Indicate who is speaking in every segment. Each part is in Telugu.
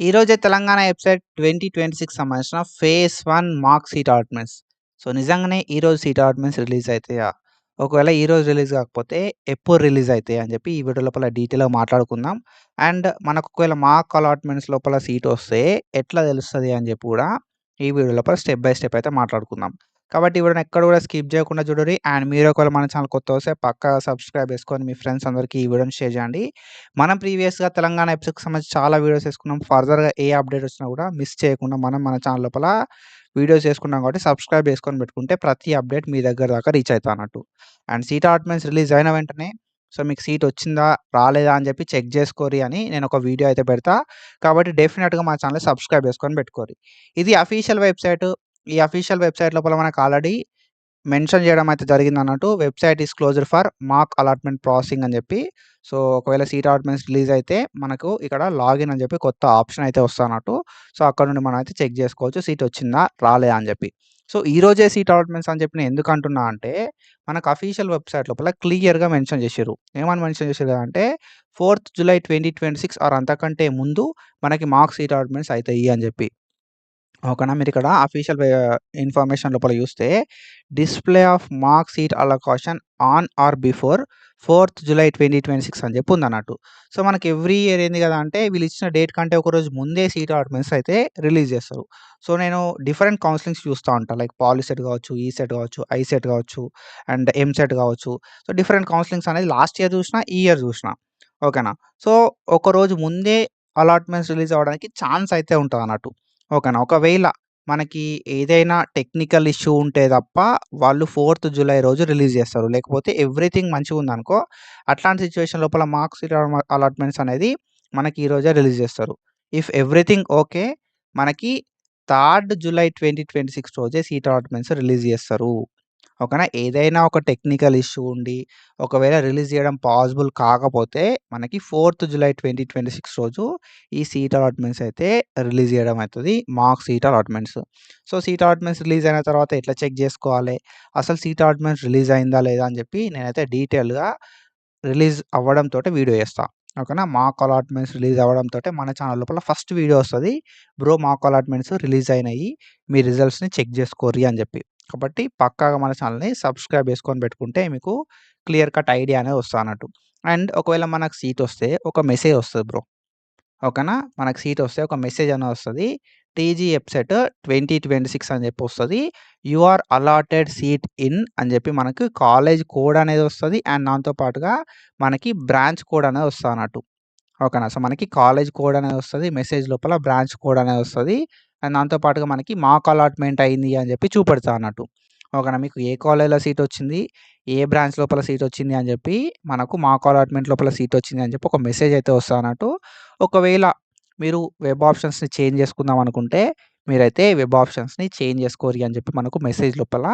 Speaker 1: ఈరోజే తెలంగాణ వెబ్‌సైట్ 2026 సంబంధించిన phase 1 mark seat allotments. So, నిజంగానే ఈరోజు సీట్ అలాట్‌మెంట్స్ రిలీజ్ అయితాయా? ఒకవేళ ఈరోజు రిలీజ్ కాకపోతే ఎప్పుడు రిలీజ్ అయితాయి అని చెప్పి ఈ వీడియో లోపల డీటెయిల్‌గా మాట్లాడుకుందాం. అండ్ మనకు ఒకవేళ మార్క్ అలాట్‌మెంట్స్ లోపల సీట్ వస్తే ఎట్లా తెలుస్తది అని చెప్పి కూడా ఈ వీడియో లోపల స్టెప్ బై స్టెప్ అయితే మాట్లాడుకుందాం. కాబట్టి ఈ వీడియోని ఎక్కడ కూడా స్కిప్ చేయకుండా చూడండి. అండ్ మీరు ఒకవేళ మన ఛానల్ కొత్తగా వస్తే పక్కాగా సబ్స్క్రైబ్ చేసుకొని మీ ఫ్రెండ్స్ అందరికీ ఈ వీడియోని షేర్ చేయండి. మనం ప్రీవియస్‌గా తెలంగాణ ఎపిసోడ్‌కి సంబంధించి చాలా వీడియోస్ చేసుకున్నాం. ఫర్దర్‌గా ఏ అప్డేట్ వచ్చినా కూడా మిస్ చేయకుండా మనం మన ఛానల్ లోపల వీడియోస్ చేసుకున్నాం కాబట్టి సబ్స్క్రైబ్ చేసుకొని పెట్టుకుంటే ప్రతి అప్డేట్ మీ దగ్గర దాకా రీచ్ అయితా అన్నట్టు. అండ్ సీట్ అలాట్‌మెంట్స్ రిలీజ్ అయిన వెంటనే సో, మీకు సీట్ వచ్చిందా? రాలేదా? అని చెప్పి చెక్ చేసుకోరి అని నేను ఒక వీడియో అయితే పెడతా. కాబట్టి డెఫినిట్‌గా మా ఛానల్ సబ్స్క్రైబ్ చేసుకొని పెట్టుకోరి. ఇది అఫీషియల్ వెబ్‌సైట్. ఈ అఫీషియల్ వెబ్‌సైట్ లోపల మనకు ఆల్రెడీ మెన్షన్ చేయడం అయితే జరిగిందన్నట్టు. Website is closed for mark allotment processing అని చెప్పి. సో, ఒకవేళ సీట్ అలాట్‌మెంట్స్ రిలీజ్ అయితే మనకు ఇక్కడ లాగిన్ అని చెప్పి కొత్త ఆప్షన్ అయితే వస్తదన్నట్టు. సో, అక్కడ నుండి మనం అయితే చెక్ చేసుకోవచ్చు. సీట్ వచ్చిందా? రాలేదా? అని చెప్పి. సో, ఈరోజే సీట్ అలాట్‌మెంట్స్ అని చెప్పి నేను ఎందుకు అంటున్నా అంటే మనకు అఫీషియల్ వెబ్‌సైట్ లోపల క్లియర్‌గా మెన్షన్ చేషిర్రు. ఏమని మెన్షన్ చేషిర్రు అంటే 4థ్ జులై 2026 ఆర్ అంతకంటే ముందు మనకి మార్క్ సీట్ అలాట్‌మెంట్స్ అయితాయి అని చెప్పి. ఓకేనా. మీరిక్కడ అఫీషియల్ ఇన్ఫర్మేషన్ లోపల చూస్తే display of mark seat allocation on or before 4థ్ జులై 2026 అని చెప్పి ఉందన్నట్టు. సో, మనకి ఎవ్రీ ఇయర్ ఏంది కదా అంటే వీళ్ళు ఇచ్చిన డేట్ కంటే ఒకరోజు ముందే సీట్ అలాట్‌మెంట్స్ అయితే రిలీజ్ చేస్తారు. సో, నేను డిఫరెంట్ కౌన్సెలింగ్స్ చూస్తా ఉంటా. లైక్ పాలిసెట్ కావచ్చు, ఈసెట్ కావచ్చు, ఐసెట్ కావచ్చు అండ్ ఎంసెట్ కావచ్చు. సో, డిఫరెంట్ కౌన్సెలింగ్స్ అనేది లాస్ట్ ఇయర్ చూసినా, ఈ ఇయర్ చూసినా. ఓకేనా. సో, ఒకరోజు ముందే అలాట్‌మెంట్స్ రిలీజ్ అవ్వడానికి ఛాన్స్ అయితే ఉంటదన్నట్టు. ఓకేనా. ఒకవేళ మనకి ఏదైనా టెక్నికల్ ఇష్యూ ఉంటే తప్ప వాళ్ళు 4థ్ జులై రోజు రిలీజ్ చేస్తారు. లేకపోతే ఎవ్రీథింగ్ మంచిగుందనుకో అట్లాంటి సిట్యుయేషన్ లోపల మార్క్స్ అలాట్‌మెంట్స్ అనేది మనకి ఈ రోజే రిలీజ్ చేస్తారు. ఇఫ్ ఎవ్రీథింగ్ ఓకే మనకి 3 జులై 2026 రోజే సీట్ అలాట్‌మెంట్స్ రిలీజ్ చేస్తారు. ఓకేనా. ఏదైనా ఒక టెక్నికల్ ఇష్యూ ఉండి ఒకవేళ రిలీజ్ చేయడం పాసిబుల్ కాకపోతే మనకి 4థ్ జులై 2026 రోజు ఈ సీట్ అలాట్‌మెంట్స్ అయితే రిలీజ్ చేయడం అయితది. Mark seat allotments. So, seat allotments release అయిన తర్వాత ఎట్లా చెక్ చేసుకోవాలి? అసలు సీట్ అలాట్‌మెంట్స్ రిలీజ్ అయిందా లేదా? అని చెప్పి నేనైతే డీటెయిల్‌గా రిలీజ్ అవ్వడంతోటే వీడియో చేస్తా. ఓకేనా. మార్క్ అలాట్‌మెంట్స్ రిలీజ్ అవ్వడంతోటే మన ఛానల్ లోపల ఫస్ట్ వీడియో వస్తది. బ్రో మార్క్ అలాట్‌మెంట్స్ రిలీజ్ అయినాయి. మీ రిజల్ట్స్‌ని చెక్ చేసుకోర్రి అని చెప్పి. కాబట్టి పక్కాగా మన ఛానల్‌ని సబ్స్క్రైబ్ చేసుకొని పెట్టుకుంటే మీకు క్లియర్ కట్ ఐడియా అనేది వస్తదన్నట్టు. అండ్ ఒకవేళ మనకు సీట్ వస్తే ఒక మెసేజ్ వస్తది బ్రో. ఓకేనా. మనకు సీట్ వస్తే ఒక మెసేజ్ అనేది వస్తది. టీజీ వెబ్‌సైట్ 2026 అని చెప్పి వస్తది. You are allotted seat in అని చెప్పి మనకు కాలేజ్ కోడ్ అనేది వస్తది. అండ్ దాంతో పాటుగా మనకి బ్రాంచ్ కోడ్ అనేది వస్తదన్నట్టు. ఓకేనా. సో, మనకి కాలేజ్ కోడ్ అనేది వస్తది. మెసేజ్ లోపల బ్రాంచ్ కోడ్ అనేది వస్తది. అండ్ దాంతో పాటుగా మనకి మార్క్ అలాట్‌మెంట్ అయింది అని చెప్పి చూపెడతదన్నట్టు. ఓకేనా. మీకు ఏ కాలేజ్‌లో సీట్ వచ్చింది, ఏ బ్రాంచ్ లోపల సీట్ వచ్చింది అని చెప్పి మనకు మార్క్ అలాట్‌మెంట్ లోపల సీట్ వచ్చింది అని చెప్పి ఒక మెసేజ్ అయితే వస్తదన్నట్టు. ఒకవేళ మీరు వెబ్ ఆప్షన్స్‌ని చేంజ్ చేసుకుందాం అనుకుంటే మీరైతే వెబ్ ఆప్షన్స్‌ని చేంజ్ చేసుకోరి అని చెప్పి మనకు మెసేజ్ లోపల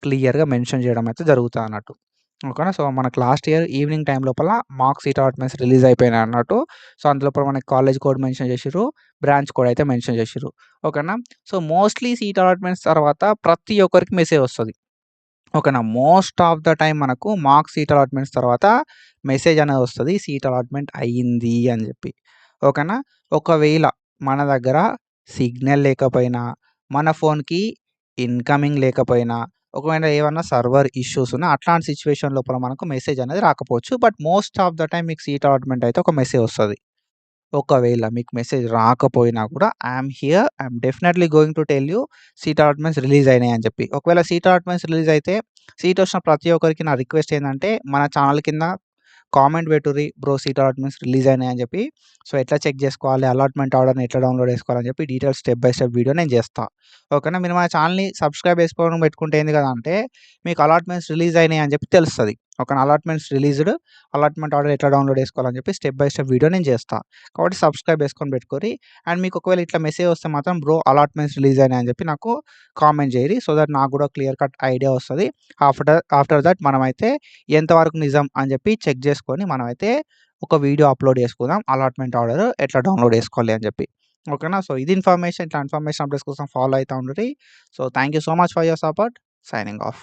Speaker 1: క్లియర్‌గా మెన్షన్ చేయడం అయితే జరుగుతదన్నట్టు. ఓకేనా. సో, మనకు లాస్ట్ ఇయర్ ఈవినింగ్ టైమ్ లోపల మార్క్ సీట్ అలాట్‌మెంట్స్ రిలీజ్ అయిపోయినాయి అన్నట్టు. సో, అందులోపల మనకి కాలేజ్ కోడ్ మెన్షన్ చేషిర్రు. బ్రాంచ్ కోడ్ అయితే మెన్షన్ చేషిర్రు. ఓకేనా. సో, మోస్ట్‌లీ సీట్ అలాట్‌మెంట్స్ తర్వాత ప్రతి ఒక్కరికి మెసేజ్ వస్తది. ఓకేనా. మోస్ట్ ఆఫ్ ద టైమ్ మనకు మార్క్ సీట్ అలాట్‌మెంట్స్ తర్వాత మెసేజ్ అనేది వస్తది. సీట్ అలాట్‌మెంట్ అయింది అని చెప్పి. ఓకేనా. ఒకవేళ మన దగ్గర సిగ్నల్ లేకపోయినా, మన ఫోన్‌కి ఇన్‌కమింగ్ లేకపోయినా, ఒకవేళ ఏమన్నా సర్వర్ ఇష్యూస్ ఉన్నా అట్లాంటి సిట్యుయేషన్ లోపల మనకు మెసేజ్ అనేది రాకపోవచ్చు. But most of the time మీకు సీట్ అలాట్‌మెంట్ అయితే ఒక మెసేజ్ వస్తది. ఒకవేళ మీకు మెసేజ్ రాకపోయినా కూడా I'm here. I'm definitely going to tell you seat allotments release అయినాయి అని చెప్పి. ఒకవేళ సీట్ అలాట్‌మెంట్స్ రిలీజ్ అయితే సీట్ వచ్చిన ప్రతి ఒక్కరికి నా రిక్వెస్ట్ ఏందంటే మన ఛానల్ కింద కామెంట్ పెట్టుర్రి. బ్రో సీట్ అలాట్‌మెంట్స్ రిలీజ్ అయినాయి అని చెప్పి. సో, ఎట్లా చెక్ చేసుకోవాలి? అలాట్‌మెంట్ ఆర్డర్‌ని ఎట్లా డౌన్‌లోడ్ చేసుకోవాలని చెప్పి details step by step video నేను చేస్తా. ఓకేనా. మీరు మన ఛానల్‌ని సబ్స్క్రైబ్ చేసుకోవడం పెట్టుకుంటే ఏంది కదా అంటే మీకు అలాట్‌మెంట్స్ రిలీజ్ అయినాయి అని చెప్పి తెలుస్తది. ఓకేనా. అలాట్‌మెంట్స్ రిలీజ్డ్, అలాట్‌మెంట్ ఆర్డర్ ఎట్లా డౌన్‌లోడ్ చేసుకోవాలని చెప్పి స్టెప్ బై స్టెప్ వీడియో నేను చేస్తా. కాబట్టి సబ్స్క్రైబ్ చేసుకొని పెట్టుకోర్రి. అండ్ మీకు ఒకవేళ ఇట్లా మెసేజ్ వస్తే మాత్రం బ్రో అలాట్‌మెంట్స్ రిలీజ్ అయినాయి అని చెప్పి నాకు కామెంట్ చేయరి. సో దట్ నాకు కూడా క్లియర్ కట్ ఐడియా వస్తది. ఆఫ్టర్ దట్ మనమైతే ఎంతవరకు నిజం అని చెప్పి చెక్ చేసుకొని మనమైతే ఒక వీడియో అప్లోడ్ చేసుకుందాం. అలాట్‌మెంట్ ఆర్డర్ ఎట్లా డౌన్‌లోడ్ చేసుకోవాలి అని చెప్పి. ఓకేనా. సో, ఇది ఇన్ఫర్మేషన్. ఇట్లా ఇన్ఫర్మేషన్ అప్డేట్స్ కోసం ఫాలో అయితా ఉండుర్రి. So, thank you so much for your support. Signing of.